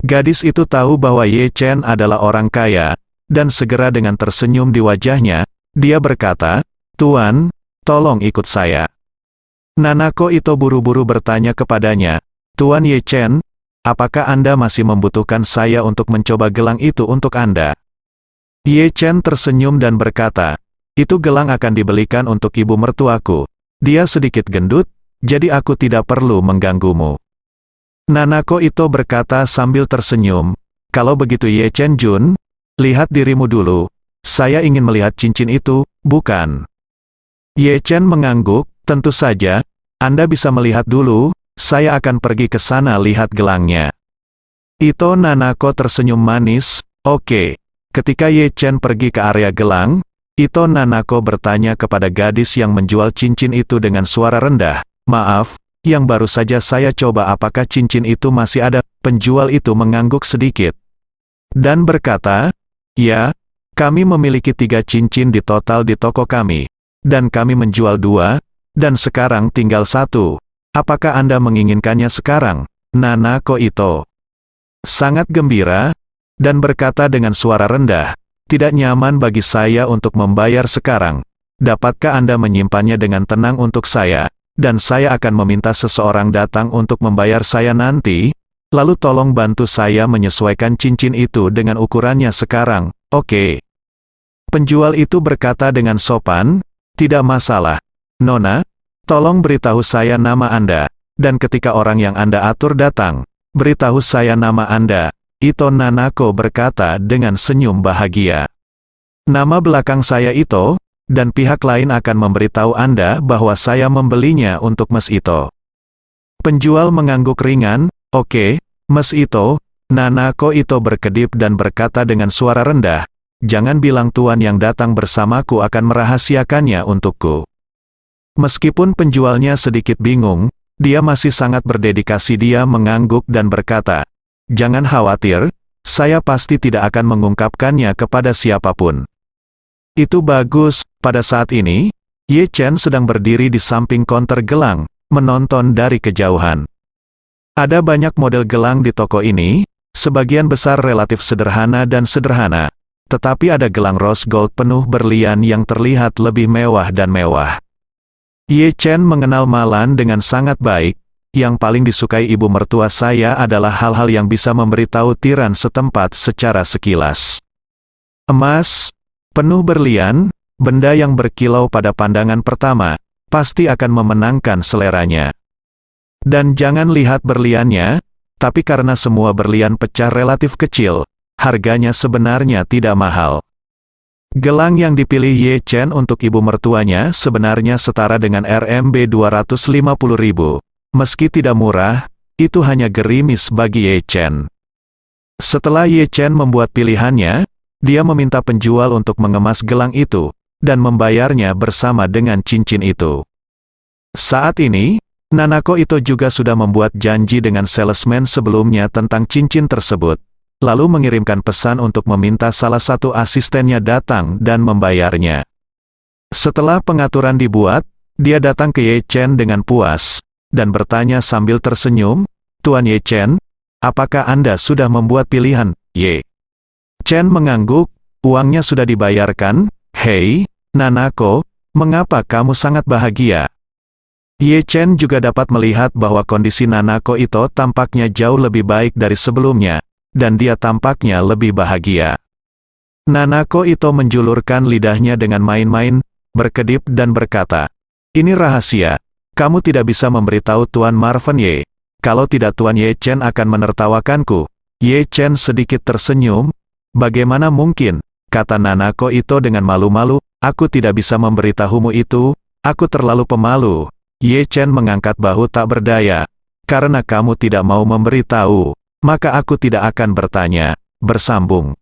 Gadis itu tahu bahwa Ye Chen adalah orang kaya, dan segera dengan tersenyum di wajahnya, dia berkata, "Tuan, tolong ikut saya." Nanako Ito buru-buru bertanya kepadanya, "Tuan Ye Chen, apakah Anda masih membutuhkan saya untuk mencoba gelang itu untuk Anda?" Ye Chen tersenyum dan berkata, "Itu gelang akan dibelikan untuk ibu mertuaku. Dia sedikit gendut, jadi aku tidak perlu mengganggumu." Nanako Ito berkata sambil tersenyum, "Kalau begitu Ye Chen Jun, lihat dirimu dulu. Saya ingin melihat cincin itu, bukan?" Ye Chen mengangguk, "Tentu saja, Anda bisa melihat dulu, saya akan pergi ke sana lihat gelangnya." Ito Nanako tersenyum manis, "Oke." Ketika Ye Chen pergi ke area gelang, Ito Nanako bertanya kepada gadis yang menjual cincin itu dengan suara rendah, "Maaf, yang baru saja saya coba, apakah cincin itu masih ada?" Penjual itu mengangguk sedikit dan berkata, "Ya, kami memiliki 3 cincin di total di toko kami, dan kami menjual 2, dan sekarang tinggal 1. Apakah Anda menginginkannya sekarang?" Nanako Ito sangat gembira dan berkata dengan suara rendah, "Tidak nyaman bagi saya untuk membayar sekarang. Dapatkah Anda menyimpannya dengan tenang untuk saya, dan saya akan meminta seseorang datang untuk membayar saya nanti? Lalu tolong bantu saya menyesuaikan cincin itu dengan ukurannya sekarang, oke?" Penjual itu berkata dengan sopan, "Tidak masalah. Nona, tolong beritahu saya nama Anda, dan ketika orang yang Anda atur datang, beritahu saya nama Anda." Ito Nanako berkata dengan senyum bahagia, "Nama belakang saya Ito, dan pihak lain akan memberitahu Anda bahwa saya membelinya untuk Mas Ito." Penjual mengangguk ringan, "Oke, Mas Ito." Nanako Ito berkedip dan berkata dengan suara rendah, "Jangan bilang tuan yang datang bersamaku akan merahasiakannya untukku." Meskipun penjualnya sedikit bingung, dia masih sangat berdedikasi. Dia mengangguk dan berkata, "Jangan khawatir, saya pasti tidak akan mengungkapkannya kepada siapapun." Itu bagus. Pada saat ini, Ye Chen sedang berdiri di samping konter gelang, menonton dari kejauhan. Ada banyak model gelang di toko ini, sebagian besar relatif sederhana dan sederhana, tetapi ada gelang rose gold penuh berlian yang terlihat lebih mewah dan mewah. Ye Chen mengenal Malan dengan sangat baik. Yang paling disukai ibu mertua saya adalah hal-hal yang bisa memberitahu tiran setempat secara sekilas. Emas, penuh berlian, benda yang berkilau pada pandangan pertama, pasti akan memenangkan seleranya. Dan jangan lihat berliannya, tapi karena semua berlian pecah relatif kecil, harganya sebenarnya tidak mahal. Gelang yang dipilih Ye Chen untuk ibu mertuanya sebenarnya setara dengan Rp 250.000. Meski tidak murah, itu hanya gerimis bagi Ye Chen. Setelah Ye Chen membuat pilihannya, dia meminta penjual untuk mengemas gelang itu, dan membayarnya bersama dengan cincin itu. Saat ini, Nanako Ito juga sudah membuat janji dengan salesman sebelumnya tentang cincin tersebut, lalu mengirimkan pesan untuk meminta salah satu asistennya datang dan membayarnya. Setelah pengaturan dibuat, dia datang ke Ye Chen dengan puas, dan bertanya sambil tersenyum, "Tuan Ye Chen, apakah Anda sudah membuat pilihan?" Ye Chen mengangguk, "Uangnya sudah dibayarkan." "Hei, Nanako, mengapa kamu sangat bahagia?" Ye Chen juga dapat melihat bahwa kondisi Nanako Ito tampaknya jauh lebih baik dari sebelumnya, dan dia tampaknya lebih bahagia. Nanako Ito menjulurkan lidahnya dengan main-main, berkedip dan berkata, "Ini rahasia. Kamu tidak bisa memberitahu Tuan Marvin Ye. Kalau tidak Tuan Ye Chen akan menertawakanku." Ye Chen sedikit tersenyum. "Bagaimana mungkin?" kata Nanako Ito dengan malu-malu, "Aku tidak bisa memberitahumu itu, aku terlalu pemalu." Ye Chen mengangkat bahu tak berdaya. "Karena kamu tidak mau memberitahu, maka aku tidak akan bertanya." Bersambung.